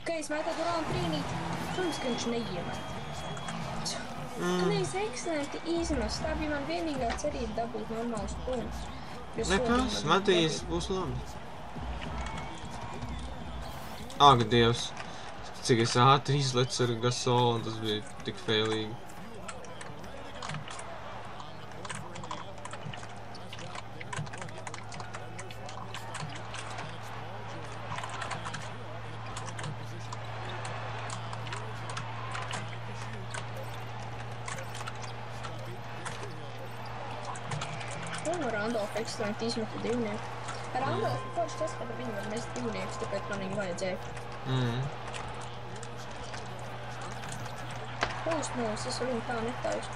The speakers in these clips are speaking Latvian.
Kad es metu Durānu trīnīt, protams, ka viņš neiemet. Tu neesi ekscelenti izmest, tā bija man vienīgā cerība dabūt normālus punktus. Nekas, Matīs būs labi. Ak, Dievs, cik es ātri izlecu ar Gasolu, un tas bija tik failīgi. Randolfa ekscelenti izmeta divnieku. Randolfa forši tas, ka viņi var mest divniekus, tāpēc man viņu vajadzēja. Pūst mūs, es viņu tā netaišu.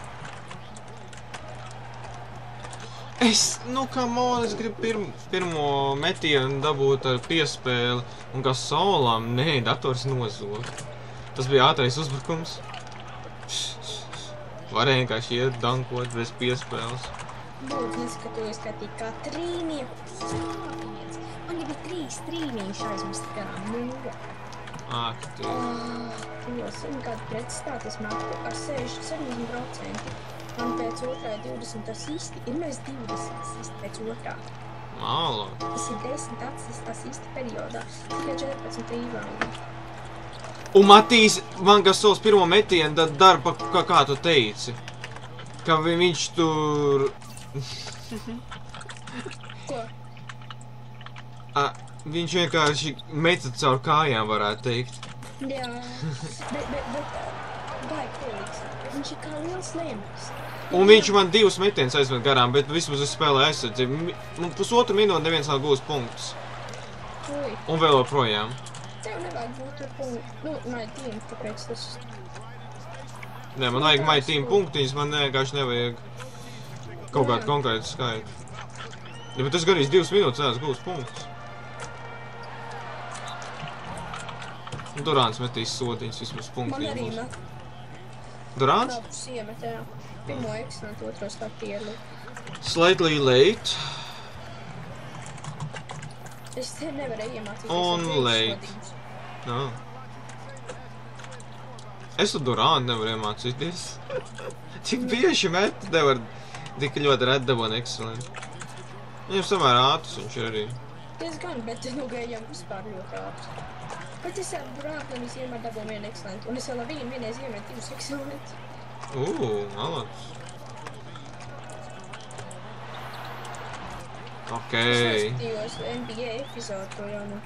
Come on, es gribu pirmo metienu dabūt ar piespēli, un kā Solam, nē, dators nozog. Tas bija ātrais uzbrukums. Varēja vienkārši iet dankot bez piespēles. Lūdzu, neskatoties, kā tik kā trīnieku. Man jau bija 3 trīnīši aizmest garām mūra. Ak, Dievs. Dievs, un kādu pretstātu es metu ar 70%. Man pēc otrā 20 asisti ir mēs 20 asisti pēc otrā. Mālo. Tas ir 10 asisti periodā, tikai 14 reboundu. Un Matīs, man Gasols pirmo metienu tad dara, kā tu teici. Ka viņš tur... Ko? Viņš vienkārši meta caur kājām, varētu teikt. Jā, bet baigi kolīgs. Viņš ir kā liels lēmums. Un viņš man 2 metienus aizmet garām, bet vismaz es spēlēju aizsardzību. Pusotru minūti neviens nav gūs punktus. Ui. Un vēl joprojām. Tev nevajag būt ar punktu. My team, tāpēc tas... Nē, man vajag my team punktiņas, man vienkārši nevajag kaut kādu konkrētu skaitu. Ja, bet es gan 2 minūtes neesmu gūs punktus. Durāns metīs sodiņas vismaz punktiņas. Man arī met. Durāns? Labus iemet, jā. Pirmo ekscelentu, otro startierlu. Slightly late. Es te nevarēju iemācīties. Un late. No. Es tu Durānu nevaru iemācīties. Cik bieži met nevar tik ļoti red dabon ekscelentu. Viņam samērā ātrs viņš ir arī. Es gan, bet nu gājām vispār ļoti ātrs. Bet es ar Durānu vienmēr dabonu 1 ekscelentu. Un es vēl ar viņu vienreiz iemetu 2 ekscelentus. Malads. Ok. Es skatījos NBA epizodu to jau nu.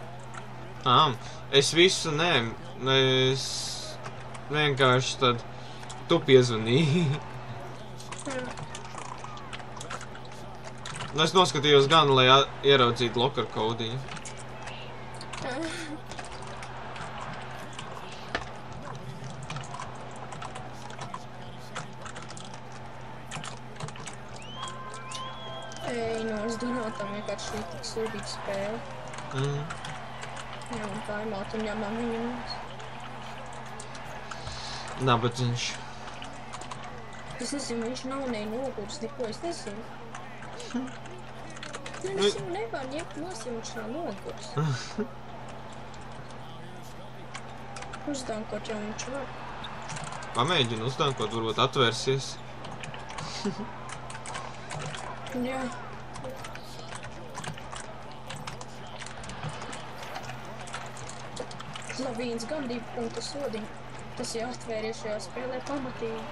Es visu es vienkārši tad tu piezvanīji. Es noskatījos gan, lai ieraudzītu locker kodiņu. Es domāju, tam vienkārši šī tik sūdīga spēle. Ņemam timeout un ņemam viņu mums. Nabadzīņš. Es nezinu, viņš nav nogurs, neko es nezinu. Es jau nevaru ņemt nos, ja viņš nav nogurs. Uzdankot jau viņš var. Pamēģinu uzdankot, varbūt atvērsies. Jā. Lavīns gan 2 punktu sodiņu. Tas jau atvērties šajā spēlē pamatīgi.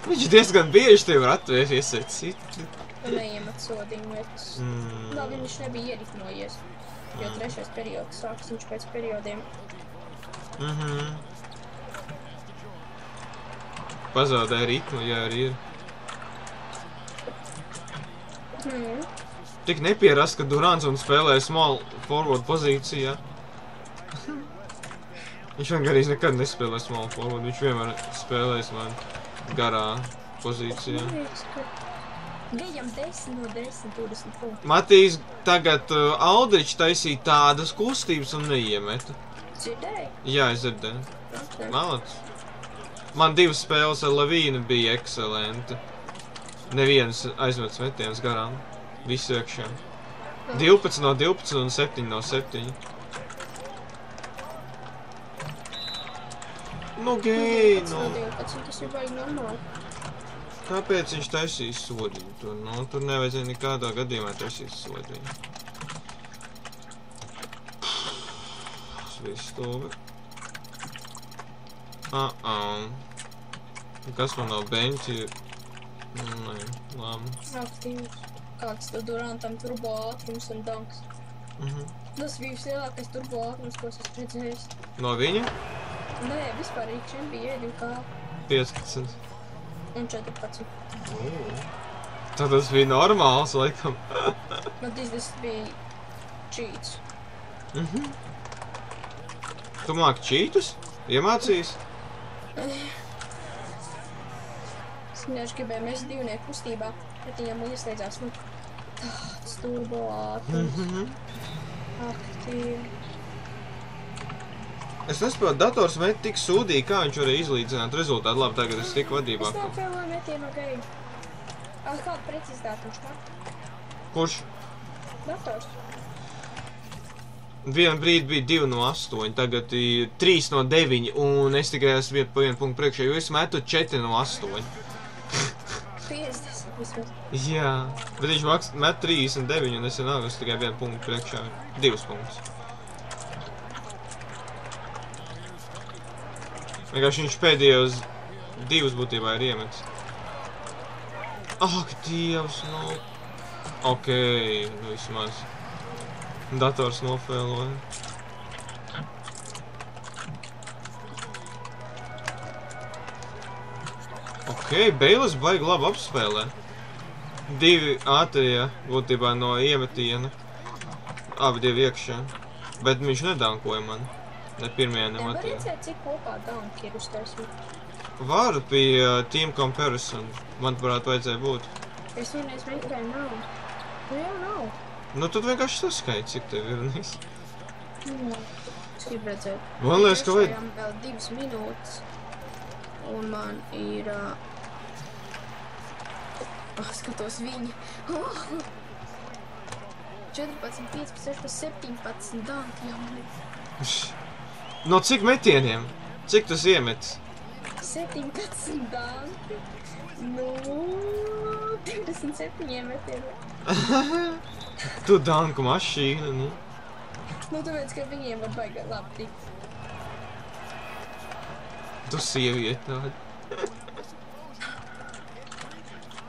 Viņš diezgan bieži tev var atvērties ar citu. Un neiemet sodiņu vietas. Labi, viņš nebija ieritmojies. Jo 3. periods sāks viņš pēc periodiem. Pazaudēja ritmu, ja arī ir. Tik nepierast, ka Durāns un spēlēja small forward pozīcijā. Viņš vienkārši nekad nespēlē small forward, viņš vienmēr spēlēs man garā pozīcijā. Gajam 10 no 10, 20 punktu. Matīs tagad Aldričs taisīja tādas kustības un neiemeta. Dzirdēji? Jā, es dzirdēju. Malads. Man 2 spēles ar Lavīnu bija ekscelenti. Nevienas aizmetas metienas garām. Visu iekšā. 12 no 12 un 7 no 7. Nu, gei, 12 no 12, tas ir baigi normāli. Kāpēc viņš taisīs sodiņu tur? Nu, tur nevajadzēja nekādā gadījumā taisīt sodiņu. Svistūvi. Kas man nav beņķi? Nē, labi. Aktīvs. Kāds tad Durantam turbo ātrums un danks. Tas bija vislielākais turbo ātrums, ko es esmu redzējis. No viņa? Nē, vispār iekšēn bija 15. Un 14. Tad tas bija normāls, laikam. Man tas bija cheats. Tu māki čītus? Iemācījis? Es vienkārši gribēju mest divnieku kustībā, bet viņam ieslēdzās, nu, tāds turbo ātrums. Aktīvi. Es nesaprotu, dators met tik sūdīgi, kā viņš varēja izlīdzināt rezultātu. Labi, tagad es tiku vadībā. Es nofēloju metienu gaļu. Kādu precizitāti viņš māk? Kurš? Dators. Vienu brīdi bija 2 no 8, tagad ir 3 no 9, un es tikai esmu pa vienu punktu priekšā, jo es metu 4 no 8. 50 vismaz. Jā, bet viņš met 39, un es vienalga, es tikai vienu punktu priekšā. 2 punktus. Vienkārši viņš pēdējos 2 būtībā ir iemetis. Ak, Dievs, nu... Okei, vismaz. Dators nofēloja. Okei, Beilis baigi labi apspēlē. 2 ātrie būtībā no iemetiena. Abi 2 iekšā. Bet viņš nedankoja man. Ne pirmajā, ne Var otrajā. redzēt, cik kopā danki ir uztaisīti. Varu pie Team Comparison. Man varētu vajadzēja būt. Es vienreiz meklēju nav. Nu jau nav. Nu, tad vienkārši saskaiti, cik tev ir nīs. Es gribu redzēt. Man liekas, ka vajag... Vēl 2 minūtes. Un man ir... skatos viņi. 14, 15, 16, 17 danki jau man ir. No cik metieniem? Cik tas iemetis? 17 danki. Nu, 27 metieniem. Tu danku mašīna, nu. Nu, tāpēc, ka viņiem var baigāt labi tikt. Tu sievieti tādi.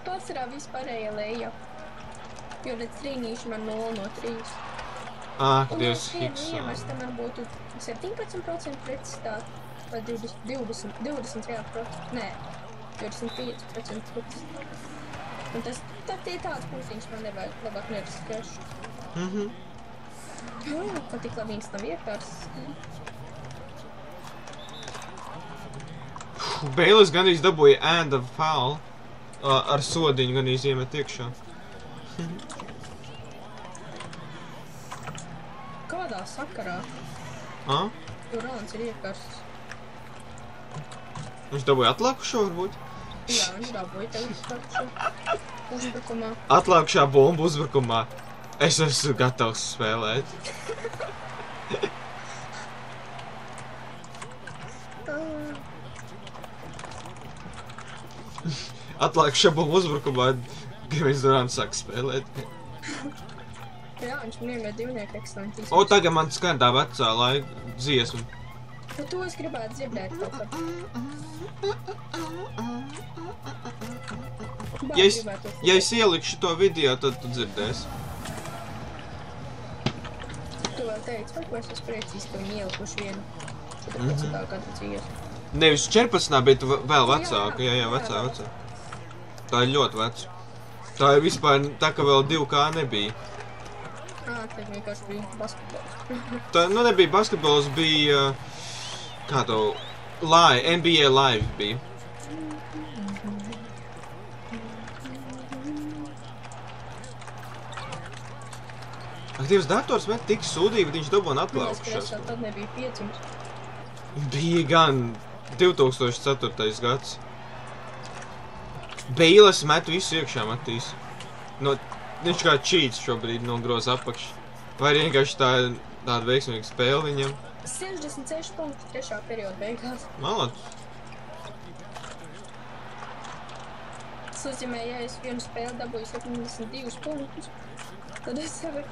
Pārsvarā vispārējā leja. Jo redz trīnīši man 0 no 3. Ak, Un Dievs, ja hiks. vienu iemest, man būtu 17% precizitāte. Vai 20, jā, nē, 25% precizitāte. Un tas, tad tie tāds pusiņš man nevajag labāk neriskēšu. Man tik labi viņas nav iekārs. Beilis gandrīz dabūja and of foul. Ar sodiņu gandrīz iemet iekšā. Kādā sakarā Durants ir iekārs? Viņš dabūja atlākušo, varbūt? Jā, viņš dabūja tev uzbrukumā. Uzbrukumā. Atlākušā bomba uzbrukumā. Es esmu gatavs spēlēt. Atlākušā bomba uzbrukumā, Kevins Durants sāk spēlēt. Jā, viņš man iemēja divnieku ekstantīs. O, tagad man skan tā vecā laika dziesma. Nu, to es gribētu dzirdēt kaut kā. Ja es ielikšu to video, tad tu dzirdēsi. Tu vēl teici, vai ko es esmu priecīgs, ka viņi ielikuši vienu 14. gada dziesmu. Nevis 14, bet vēl vecāka. Jā, vecā. Tā ir ļoti veca. Tā ir vispār tā, ka vēl 2K nebija. Tad vienkārši bija basketbols. Tā, nu nebija basketbols, bija, kā to, NBA Live bija. Aktīvs dators met tik sūdīgi, bet viņš dabūna atklājušās. Tad nebija 500. Bija gan 2004. gads. Beilis met visu iekšā, Matīs. No, viņš kā cheats šobrīd no groza apakš. Vai vienkārši tāda veiksmīga spēle viņam? 66 punkti 3. perioda beigās. Malacis. Tas nozīmē, ja es vienu spēli dabūju 72 punktus, tad es arī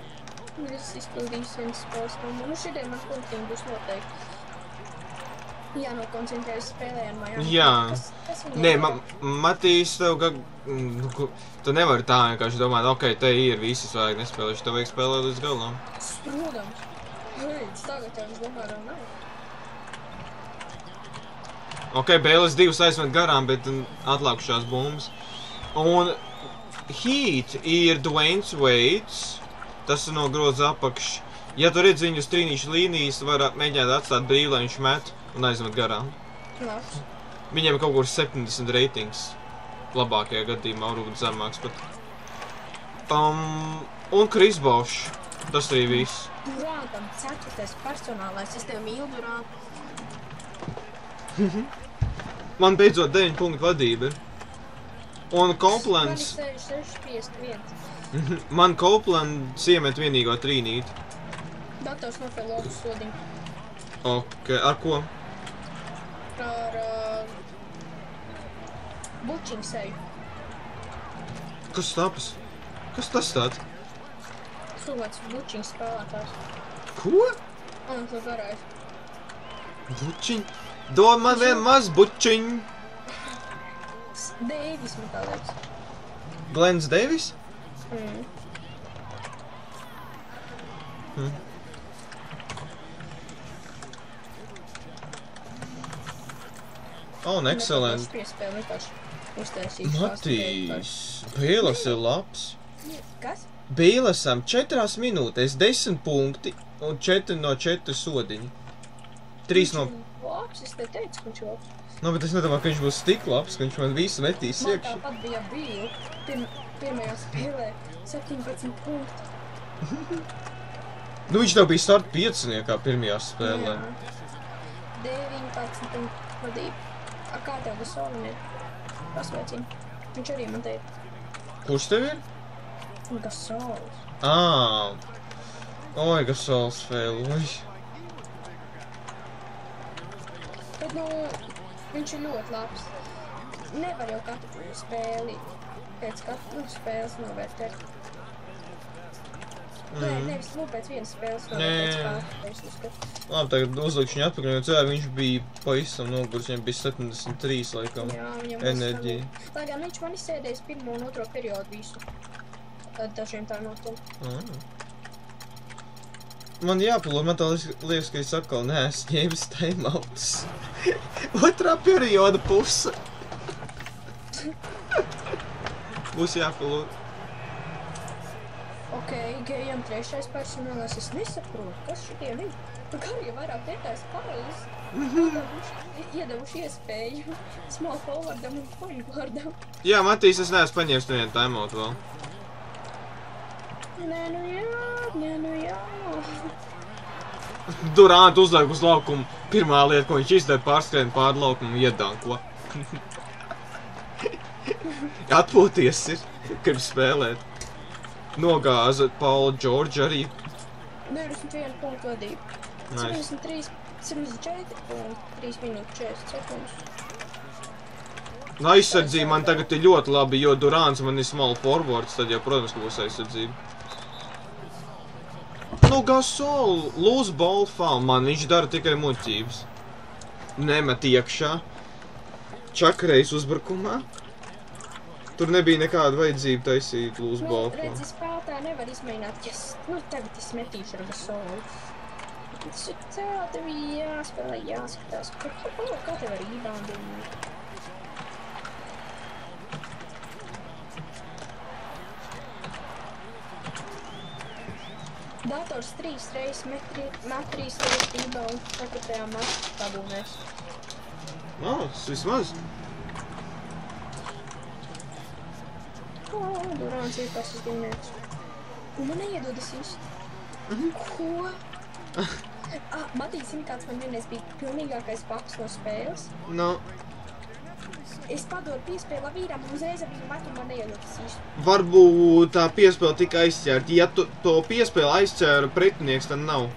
izpildīju vienas spēles numuru. Nu, šodien man punktiņi būs noteikti. Jānokoncentrējas spēlē ar mājām. Jā. Kas Nē, Matīs, tu nevari tā vienkārši domāt, ok, te ir visi svaigi nespēlējuši, tev vajag spēlēt līdz galam. Protams. Redz, tagad jau es domāju, vēl nav. Ok, Bailes 2 aizmet garām, bet atlākušās bumbas. Un Heat ir Dwayne Wade's, tas ir no groza apakš. Ja tu redz viņu uz trīnīšu līnijas, var mēģināt atstāt brīvi, lai viņš met un aizmet garām. Labs. Viņiem ir kaut kur 70 ratings. Labākajā gadījumā, varbūt zemāks pat. Un Chris Bosh. Tas arī viss. Durāntam 4. personālais. Es tev mīlu, Durānt. Man beidzot 9 punktu vadība ir. Un Copelands... Man ir 651. Man Copelands iemet vienīgo trīnīti. Dators nofēl logu sodiņu. Ok, ar ko? Ar bučiņu seju. Kas tapas? Kas tas tāds? Cilvēks bučiņu spēlētājs. Ko? Un to garājas. Bučiņ? Dod man vien maz bučiņ. Deivis man tā liekas. Glens Davis? Oh, excellent. Matīs, Bailes ir labs. Kas? Bailesam 4 minūtēs 10 punkti un 4 no 4 sodiņi. 3 no... Labs, es te teicu, ka viņš labs. Nu, bet es nedomāju, ka viņš būs tik labs, ka viņš man visu metīs Man iekšā. tāpat bija Bīla. Pirmajā spēlē 17 punkti. Nu, viņš tev bija start 5 pirmajā spēlē. 19 punktu vadība. Kā tev Gasolim ir? Pasveicini. Viņš arī man teica. Kurš tev ir? Gasols. Oi, Gasols fail. Bet, nu, viņš ir ļoti labs. Nevar jau katru spēli pēc katru spēles novērtēt. Nē, nevis pēc vienas spēles novērtēt. Labi, tagad uzlikšu viņu atpakaļ, jo cilvēki viņš bija pavisam nogurs, viņam bija 73 laikam enerģija. Lai gan viņš man izsēdējis 1. un 2. periodu visu. Dažiem tā nostum. Man jāpalūd, man tā liekas, ka es atkal neesmu ņēmis timeouts. 2. perioda puse. Būs jāpalūd. Ok, gejam 3. personālais, es nesaprotu, kas šitiem ir. Kā jau vairāk vietās pauzes, iedevuši iespēju small forwardam un point guardam. Jā, Matīs, es neesmu paņēmis nevienu timeout vēl. Nē, nu jā. Durant uzliek uz laukumu. Pirmā lieta, ko viņš izdara, pārskrien pār laukumu un iedanko. Atpūties ir, kad spēlēt. Nogāza Paula George arī. 21 punktu vadība. 74 punkti, 3 minūtes 40 sekundes. Aizsardzība man tagad ir ļoti labi, jo Durants man ir small forwards, tad jau, protams, ka būs aizsardzība. Nu, Gasol, lose ball foul, man viņš dara tikai muļķības. Nemet iekšā. Čakreiz uzbrukumā. Tur nebija nekāda vajadzība taisīt lose ball foul. Redzi, spēlētāji nevar izmēģināt, tagad es metīšu ar Gasolu. Tas ir tā, tev jāspēlē, jāskatās. Kā tev ar reboundiem? Dators 3 reizes met 3 reizes rebound 4. maču tabūnēs. Tas vismaz. Durants ir pasas dienēks. Un man neiedodas īsti. Ko? Matīs, kāds man vienreiz bija pilnīgākais paks no spēles? No. Es padoru piespēlu vīram un uzreiz ar viņu metu man neiedotīs. Varbūt tā piespēle tika aizķērta. Ja to piespēli aizķēra pretinieks, tad nav.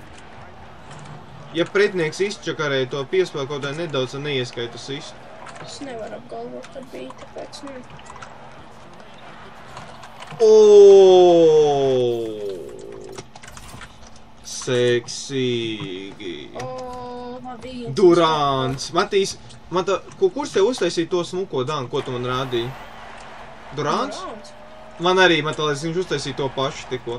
Ja pretinieks izčakarēja to piespēli kaut kā nedaudz un neieskaita sistu. Es nevaru apgalvot, kad bija, tāpēc ne. Seksīgi. Labi. Durants. Matīs, kurš tev uztaisīja to smuko dānu, ko tu man rādīji? Durants? Man arī, viņš uztaisīja to pašu tikko.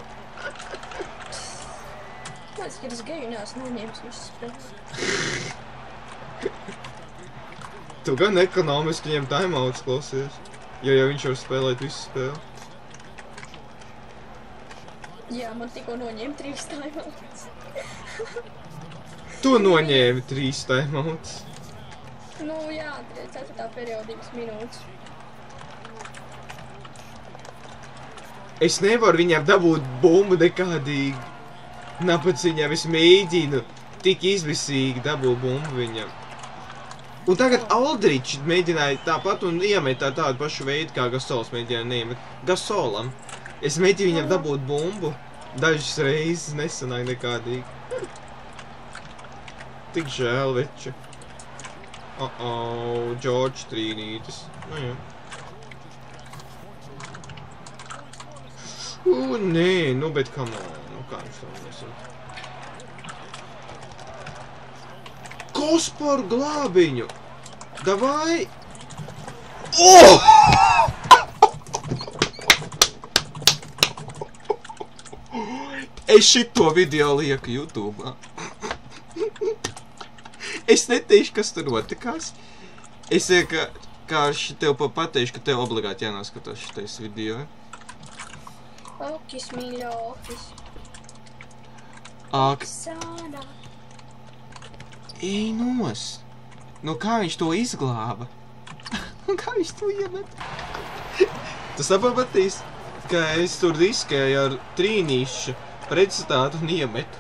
Kāds, kad es geju neesmu noņēmis visas spēles. Tu gan ekonomiski viņiem timeouts klausies, jo viņš var spēlēt visu spēli. Jā, man tikko noņēma 3 timeouts. Tu noņēmi 3 timeouts. Nu jā, 4. periodā 2 minūtes. Es nevaru viņam dabūt bumbu nekādīgi. Napaciņā es mēģinu tik izvisīgi dabūt bumbu viņam. Un tagad Aldričs mēģināja tāpat un iemetā tādu pašu veidu, kā Gasols mēģināja neiemet. Gasolam. Es mēģinu viņam dabūt bumbu. Dažas reizes nesanāja nekādīgi. Tik žēl, veči. George trīnītis. Nu jā. Nē, nu bet come on. Nu kā viņš tam nesot? Kas par glābiņu? Davai! Es šito video lieku YouTube'ā. Es neteikšu, kas tur notikās. Es vienkārši tev pateikšu, ka tev obligāti jānoskatās šitais video. Okis, mīļo, okis. Oksana. Ej nos. Nu kā viņš to izglāba? Kā viņš to iemet? Tu sapamatīs, ka es tur riskēju ar trīnīšu precizitāti un iemetu.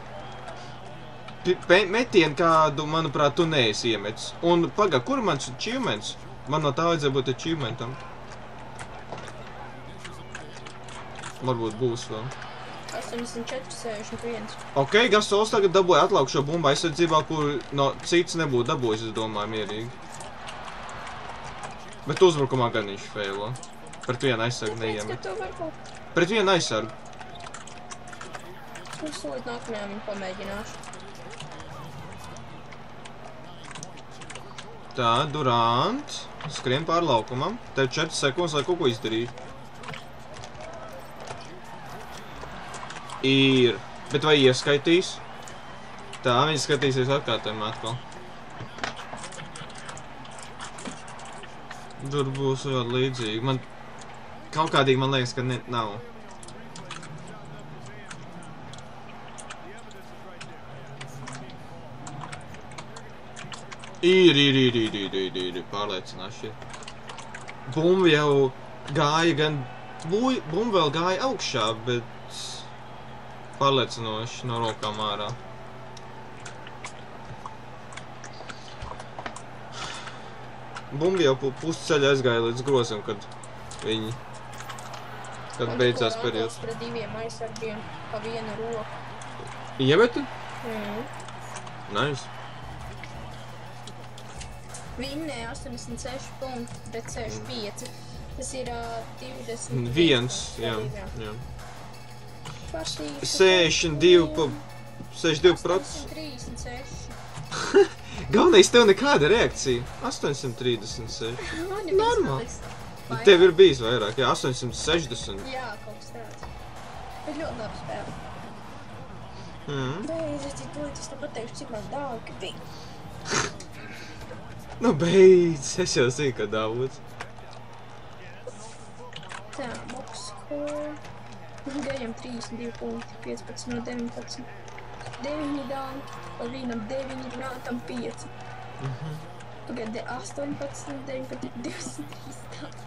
Metienu kādu, manuprāt, tu neesi iemetis. Un pagā, kur mans achievements? Man no tā vajadzēja būt achievementam. Varbūt būs vēl. 84, 61. Ok, Gasols tagad dabūja atlaukušo bumbu aizsardzībā, kur no cits nebūtu dabūjis, es domāju, mierīgi. Bet uzbrukumā gan viņš failo. Pret vienu aizsargu neiemet. Pret vienu aizsargu. Es līdz nākamajām viņu pamēģināšu. Tā, Durant. Skrien pār laukumam. Tev 4 sekundes, lai kaut ko izdarītu. Ir. Bet vai ieskaitīs? Tā, viņi skatīsies atkārtojumā atkal. Tur būs ļoti līdzīgi. Man kaut kādīgi man liekas, ka nav. Ir. Pārliecināšu. Bumba jau gāja gan... Bumba vēl gāja augšā, bet... Pārliecinoši no rokām ārā. Bumba jau pusceļa aizgāja līdz grozam, kad viņi... Kad beidzās periods. Pret 2 aizsargiem pa vienu roku. Iemetu? Nice. Vinnē 86 punkti pret 65. Tas ir 20... 1, jā. 62%. 36. Galvenais, tev nekāda reakcija. 836. Normāli. Tev ir bijis vairāk, jā, 860. Jā, kaut kas tāds. Bet ļoti labi spēle. Beidz, es te pateikšu, cik man daudz bija. Nu beidz, es jau zinu, ka daudz. Tā, box score. Gajam 32 punkti, 15 no 19. 9 danki, pa vienam 9, Durantam 5. Pagad 18, 19, 23 danki.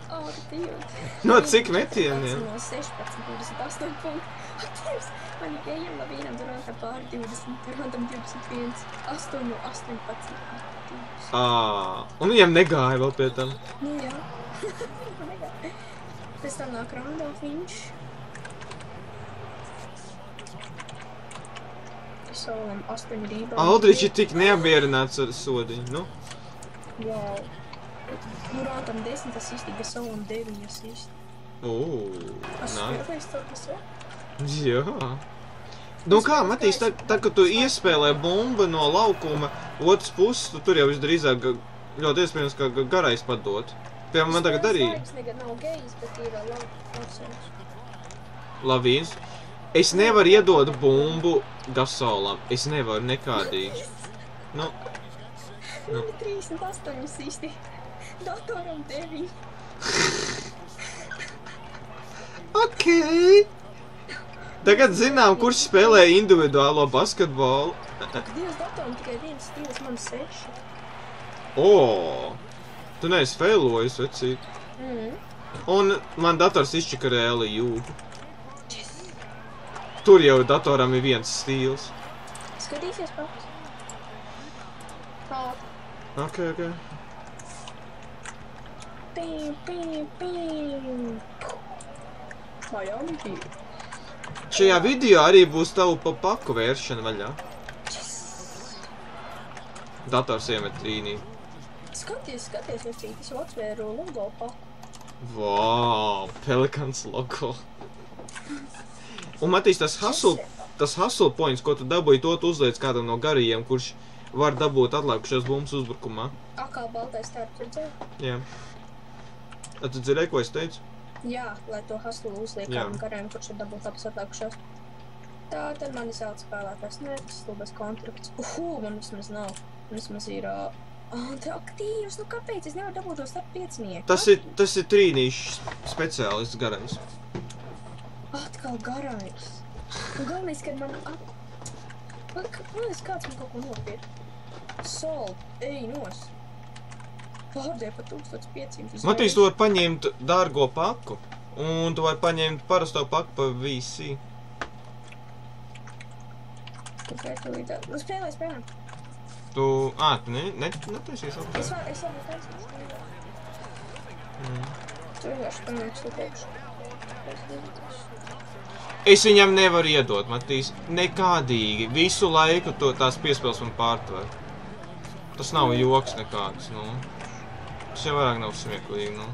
Ak, Dievs. No, cik metieniem? No 16, 28 punkti. Ak, Dievs. Man ir ejam Lavīnam Durantam pāri 20, Durantam 21, 8 no 18. Un viņam negāja vēl pie tam. Nu jā. Pēc tam nāk Randolf viņš. Solam 8 rībā. Aldričs ir tik neapmierināts ar sodiņu, nu? Wow. Durantam 10 asisti, Gasolam 9 asisti. Nice. Tas Jā. Nu kā, Matīs, tad, kad tu iespēlē bumbu no laukuma otras puses, tu tur jau visdrīzāk ļoti iespējams, ka garais padot. Piemēram, man tagad arī. Nav gejs, bet ir Lavīns. Lavīns. Es nevaru iedot bumbu Gasolam. Es nevaru nekādīgi. Nu. Man ir 38 asisti. Datoram 9. Okei. Tagad zinām, kurš spēlē individuālo basketbolu. Dievs, datoram tikai 1 stils, man 6. Tu neesi failojis, vecīt. Un man dators izčika reāli jūgu. Tur jau datoram ir 1 stils. Skatīsies pats. Ok. Miami Heat. Šajā video arī būs tavu paku vēršana vaļā. Dators iemet trīnī. Skaties, vecīt, es jau atsvēru logo paku. Vau, Pelikans logo. Un, Matīs, tas hustle points, ko tu dabūji, to tu uzliec kādam no garajiem, kurš var dabūt atlikušos bumbas uzbrukumā. Kā baltais tērps redzēja? Jā. Tu dzirdēji, ko es teicu? Jā, lai to hustle uzliek kādam garajiem, kurš var dabūt abas atlikušos. Tā, tad mani sauc spēlētājs. Nē, tas slubas kontrakts. Man vismaz nav. Vismaz ir... aktīvs, nu kāpēc? Es nevaru dabūt to starp piecinieku. Tas ir trīnīšs speciālists garais. Atkal garais. Un galvenais, kad man kāds man kaut ko nopiet. Salt, ej nos. Pārdēja par 1500. Matīs, tu var paņemt dārgo paku. Un tu var paņemt parasto paku pa VC. Tikai tu līdz... Nu spēlē. Tu netaisies apkārt. Es varu taisīt. Tu vienkārši panāks to priekšu. Es viņam nevaru iedot, Matīs, nekādīgi. Visu laiku tās piespēles man pārtver. Tas nav joks nekāds, nu. Tas jau vairāk nav smieklīgi, nu.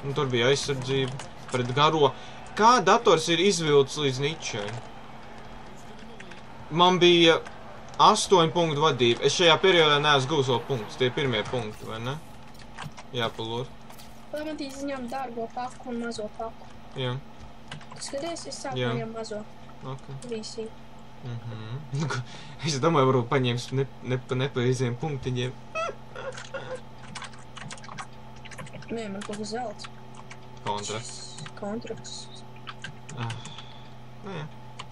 Un tur bija aizsardzība pret garo. Kā dators ir izvilcis līdz ničai? Man bija 8 punktu vadība. Es šajā periodā neesmu guvis vēl punktus. Tie pirmie punkti, vai ne? Jāpalur. Lai man tīs ņem dārgo paku un mazo paku. Jā. Tu skaties, es sāku ņem mazo. Ok. Visi. Es domāju, varbūt paņems nepareiziem punktiņiem. Nē, man kaut kas zelts. Kontrakts. Nē.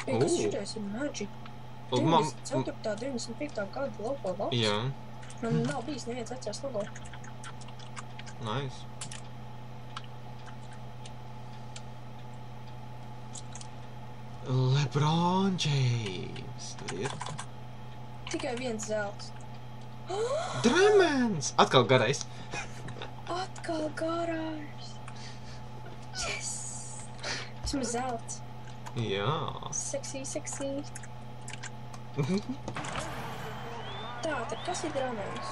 Kas šitais ir Magic? 94. 95. gada logo valsts. Jā. Man nav bijis neviens atceras logo. Nice. LeBron James. Tur ir. Tikai viens zelts. Dremens! Atkal garais. Atkal garais. Yes! Vismaz zelts. Jā. Seksī. Tā, tad kas ir Dremens?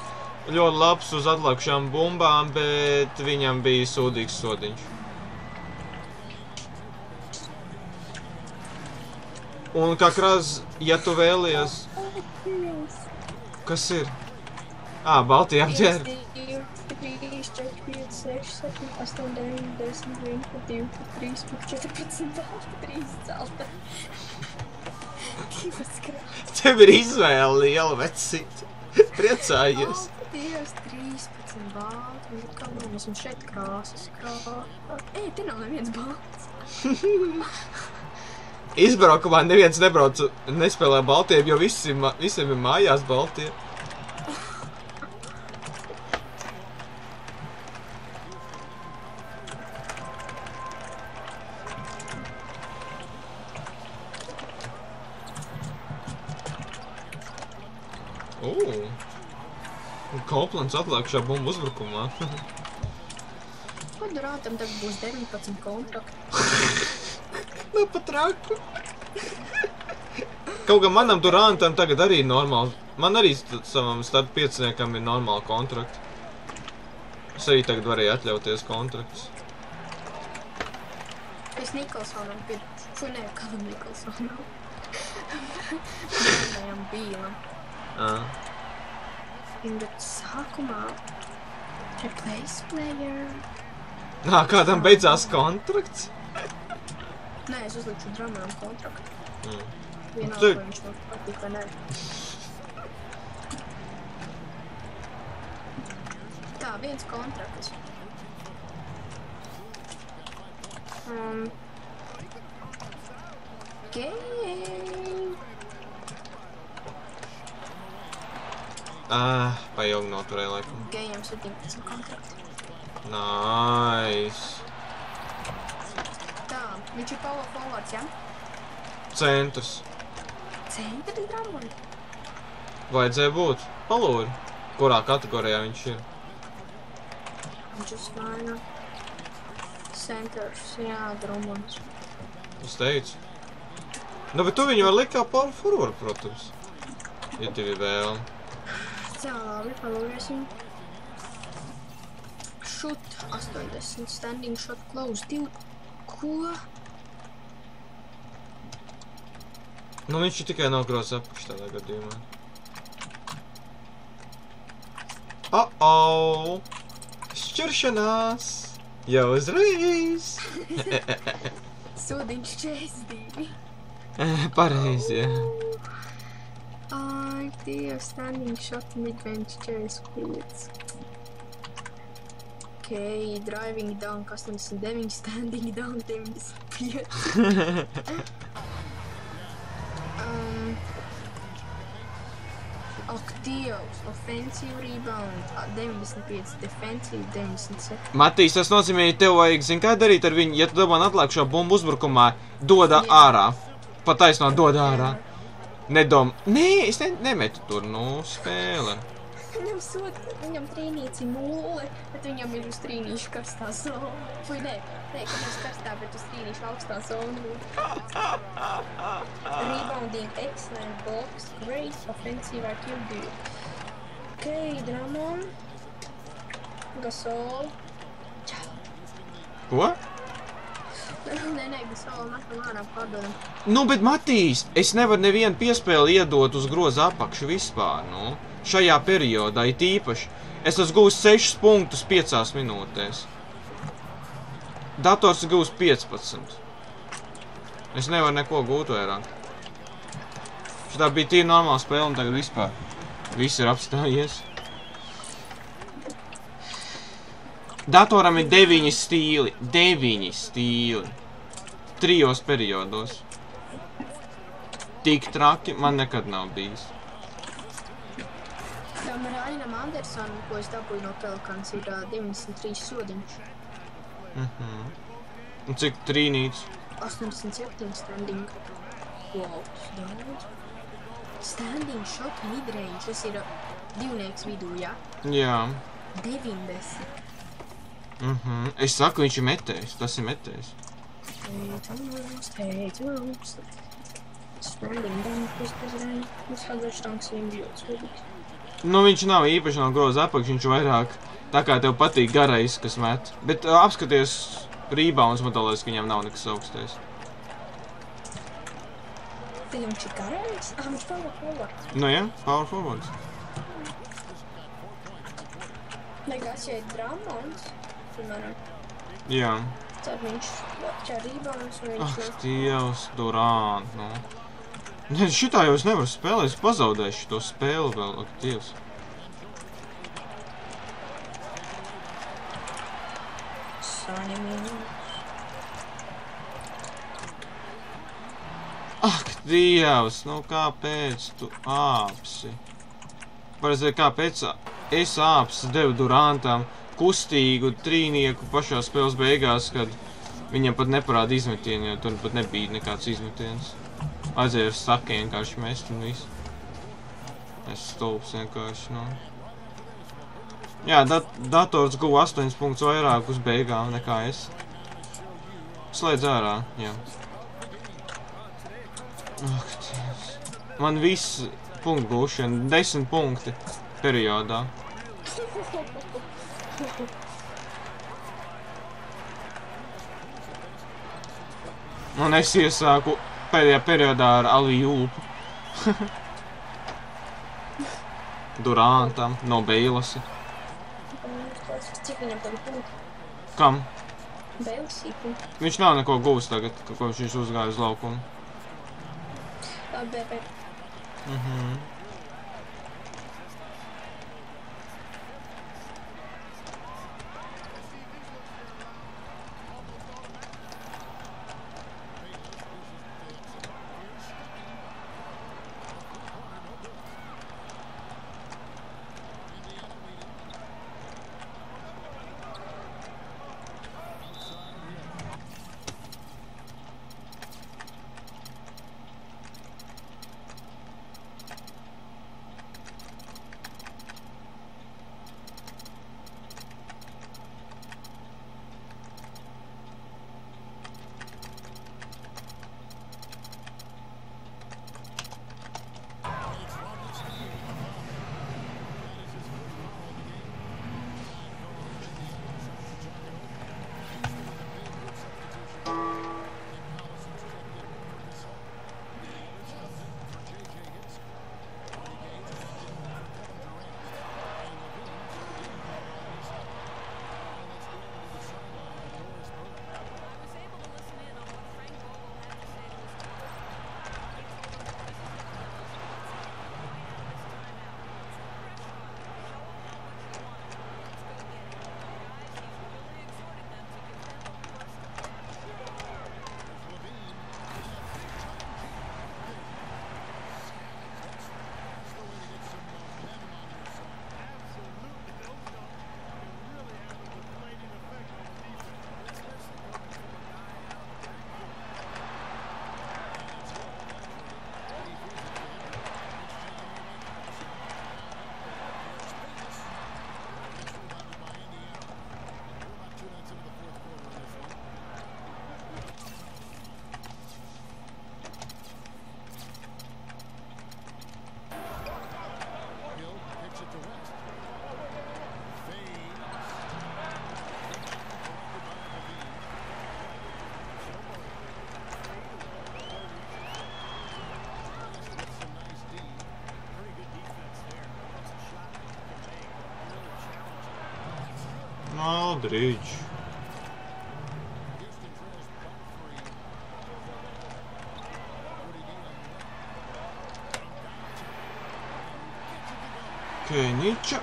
Ļoti labs uz atlikušām bumbām, bet viņam bija sūdīgs sodiņš. Un kā krāz, ja tu vēlies... Kas ir? Balti apģērbi. 1, 2, 3, 4, 5, 6, 7, 8, 9, 10, 11, 12, 13, 14, 3 zelta. Divas krāsas. Tev ir izvēle liela, vecīt. Priecājies. Dievs, 13 balti. Kā mums un šeit krāsas. Ej, te nav neviens balts. izbraukumā neviens nespēlē Baltiem, jo visiem ir mājās Baltie. Koplands atliekušā bumbu uzbrukumā. Ko Durāntam tagad būs 19 kontrakti? Nu, pat raku. Kaut kā manam Durāntam tagad arī ir normāli. Man arī savam starp pieciniekam ir normāli kontrakti. Es arī tagad varēju atļauties kontraktus. Es Nikolsonam pirkšu. Fui, ne, kādam Nikolsonam. Vienajam Bīlam. Bet sākumā replace player. Kādam beidzās kontrakts? Nē, es uzlikšu Drummondam kontraktu. Vienalga, vai viņš man patīk vai nē. Tā, viens kontrakts. Pailgi noturēja laikam. Gejam 17 kontrakti. Nice. Tā, viņš ir power forwards, ja? Centrs. Centri Drummond? Vajadzēja būt. Palūri. Kurā kategorijā viņš ir? Viņš uzvaina. Centers, jā, Drummonds. Es teicu. Nu, bet tu viņu var likt kā power forward, protams. Ja tevi vēl. Jā, labi, palūriesim. Shoot 80, standing shot close 2. Ko? Nu, viņš ir tikai nogrozs apakš tādā gadījumā. Šķiršanās! Jau uzreiz! Sodiņš 42. Pareizi, jā. Ai, Dievs, standing shot midrange 45. Ok, driving dunk 89, standing dunk 95. Ak, Dievs, offensive rebound 95, defensive 97. Matīs, tas nozīmē, ja tev vajag, zin kā darīt ar viņu, ja tu dabā atliek šo bumbu uzbrukumā, doda ārā. Pa taisnā doda ārā. Nē, es nemetu tur, spēle. Viņam trīnīci 0, bet viņam ir uz trīnīšu karstā zona. Fui, nē, ka mums karstā, bet uz trīnīšu augstā zona. Rebounding excellent, blocks great, offensive IQ 2. Ok, Drummond. Gasol. Čau. Ko? Nē, Gasol metam ārā pārdodam. Nu, bet Matīs, es nevaru nevienu piespēli iedot uz groza apakšu vispār, Šajā periodā ir tīpaši. Es esmu gūs 6 punktus 5 minūtēs. Dators ir gūs 15. Es nevaru neko gūt vairāk. Šitā bija tīri normāla spēle un tagad vispār. Viss ir apstājies. Datoram ir 9 stīli. 9 stīli. 3 periodos. Tik traki man nekad nav bijis. Tam Rainam Andersonam, ko es dabūju no Pelicans, ir 93 sodiņš. Un cik trīnīts? 87 standing. Wow, tas daudz. Standing shot midrange, tas ir divnieks vidū, ja? Jā. 90. Es saku, viņš ir metējs. Tas ir metējs. Teicams. Standing dunk, uz Hagarštanks viņam ļoti sodīgs. Nu, viņš nav īpaši no groza apakš, viņš vairāk tā kā tev patīk garais, kas met. Bet apskaties rebounds, man tālēs, ka viņam nav nekas augstais. Tad viņš ir garais? Viņš power forwards. Nu jā, power forwards. Liekas, ja ir Drummonds, piemēram. Jā. Tad viņš čā rebounds un viņš Dievs, Durant, Ne, šitā jau es nevaru spēlēt, es pazaudēšu šito spēli vēl, ak, Dievs. Dievs, nu kāpēc tu āpsi? Parasti kāpēc es āpsi devu Durantam kustīgu trīnieku pašā spēles beigās, kad viņam pat neparāda izmetienu, jo tur pat nebija nekāds izmetiens. Aizēja ar stakiem vienkārši mest un visu. Es stulbs vienkārši, nu. Jā, dators guva 8 punktus vairāk uz beigām nekā es. Slēdz ārā, jā. Ak, Dievs. Man viss punktu gūšana, 10 punkti periodā. Un es iesāku pēdējā periodā ar Alijūpu. Durantam no Beilasa. Cik viņam tagad punkti? Kam? Beilasīku. Viņš nav neko gūs tagad, ko viņš uzgāja uz laukumu. Labi, BP. Aldridge. Kenicha.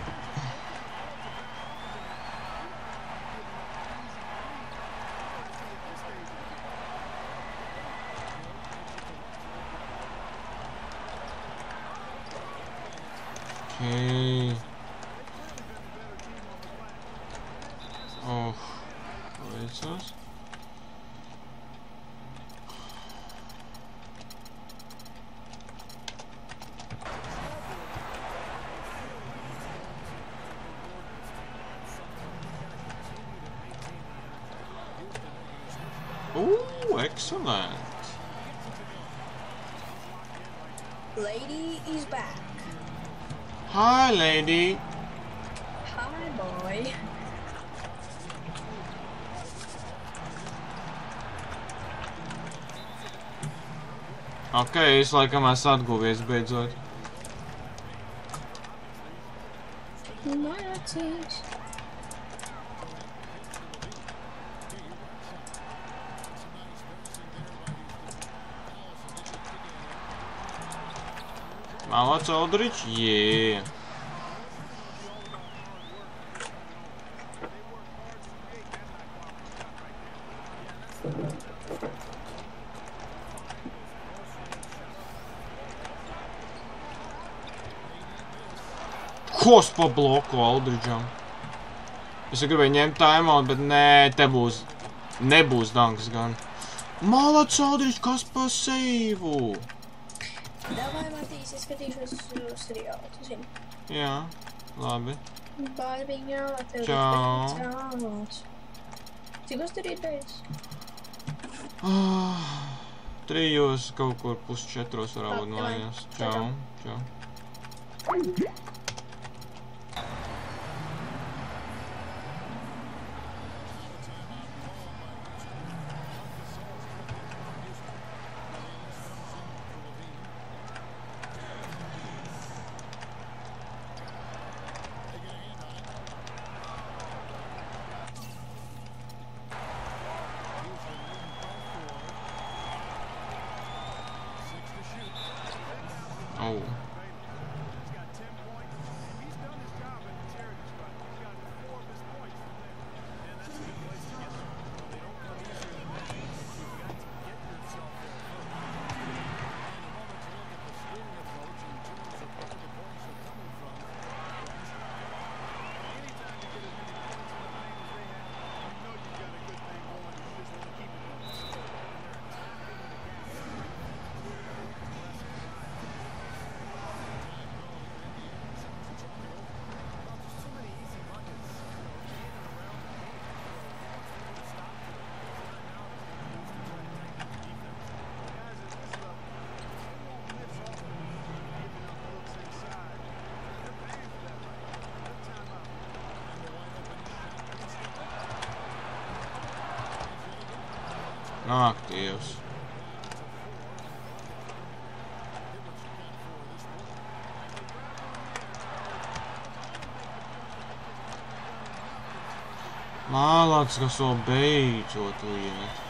Okay. Oh, what is this? Ooh, excellent. Lady is back. Hi, lady. Hi, boy. Okay, es laikam esmu atguvies beidzot. Mācīgs. Malac, Aldridge? Yeah. Kos pa bloku Aldridžam. Es gribēju ņemt timeout, bet nē, te būs... Nebūs danks gan. Malac, Aldridž, kas pa seivu? Davai, Matīs, es skatīšos seriālu, tu zini. Jā, labi. Bārbiņā, tev Čau. Cikos tur ir beidzis? 3 kaut kur 3:30 varbūt Labi, mājās. čau. Čau. Oh. Ak, Dievs. Mālāts, kas vēl beidzot liet.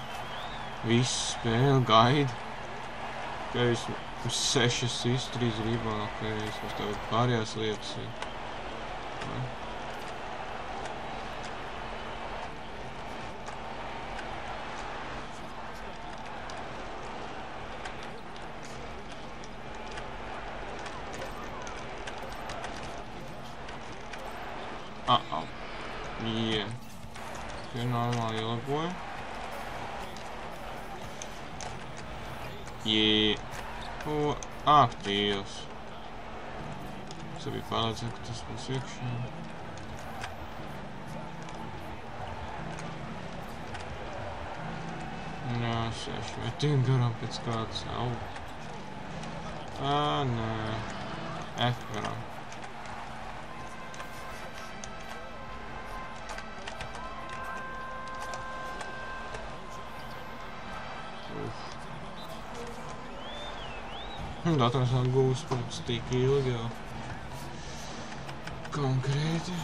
Viss spēle gaida. Ka es 6 3 ribā, ka es mums tagad pārējās lietas ir. Yeah. Tie normāli ielagoja. Yeah. Ak, Dievs. Es biju pārliecināts, ka tas būs iekšā. Jā, 6 metieni garām pēc kāds. Au. Nē. F garām. Dators nav gūs pēc tik ilgi jau. Konkrēti.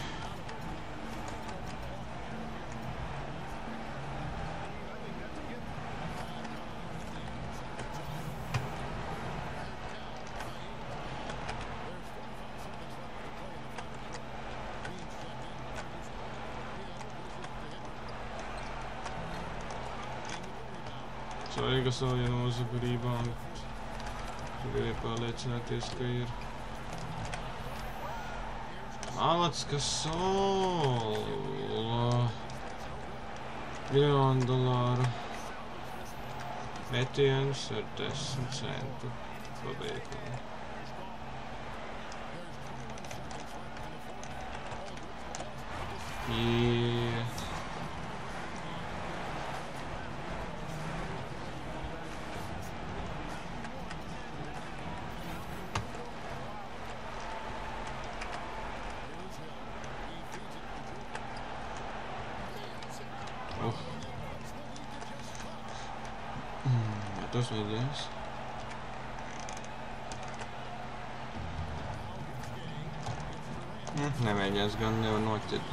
Svarīgi, ka vēl jānozaga rebound. Gribēju pārliecināties, ka ir Malac, ka sola $1 miljonu metienus ar 10 centu pabeigumā. Yeah. Tas vajadzēs. Nemēģinās gan nevar noķert.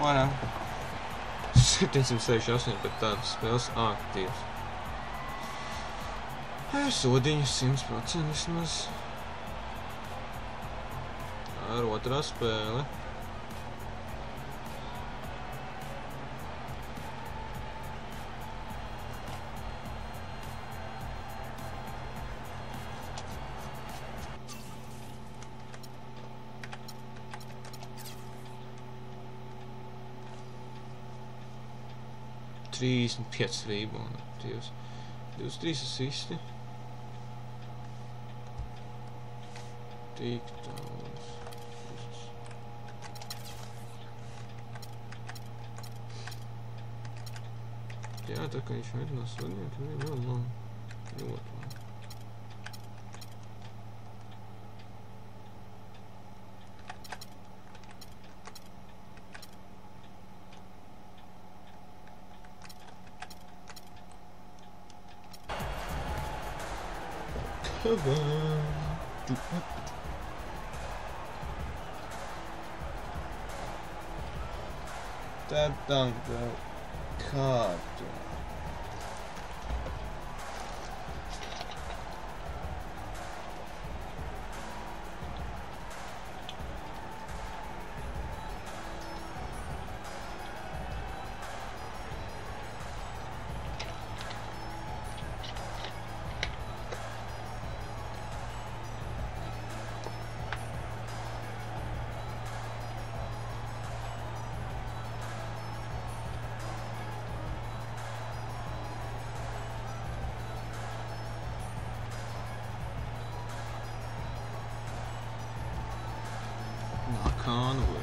Varam. 768 pēc tādas spēles aktīvas. Sodiņu 100% vismaz. Ar otrā spēle. Trīsdesmit 5 rebound aktīvs. 23 asisti. Tik daudz. Jā, tā kā viņš mēģinā sodīt, tad ir vēl labi. Ļoti labi. Come on. That dunk, bro. God. Knock on wood.